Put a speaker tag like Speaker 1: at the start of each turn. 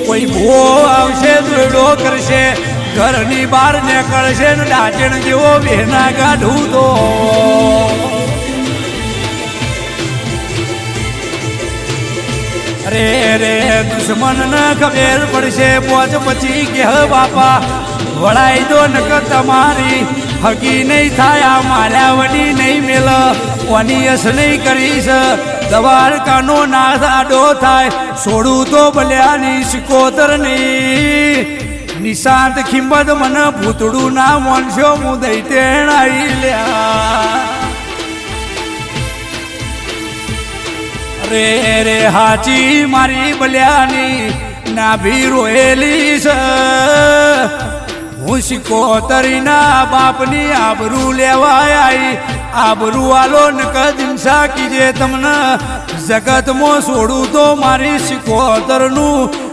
Speaker 1: કોઈ ભૂવો આવશે દોડો કરશે ઘરની બહાર નીકળશે ને ડાચણ જેવો બેના કાઢું તો અરે રે દુશ્મન ને ખબર પડશે પોચ પછી કે બાપા વળાઈ દો નક તમારી હકી નહીં થાય માર્યા વડી નહીં મેલ કોની યસ નહીં કરીશ દ્વારકાનો નાથ આડો થાય છોડું તો ભલ્યાની સિકોતર નહીં નિશાંત ખિંમત મને ભૂતડું ના મોનશો હું દઈ તેણાઈ લ્યા રે રે હાચી મારી બલ્યાની નાભી રોયેલી છે હું સિકોતરીના બાપની આબરૂ લેવા આવી આબરૂ વાલો નક દિમસા કીજે તમને જગતમાં છોડું તો મારી સિકોતરનું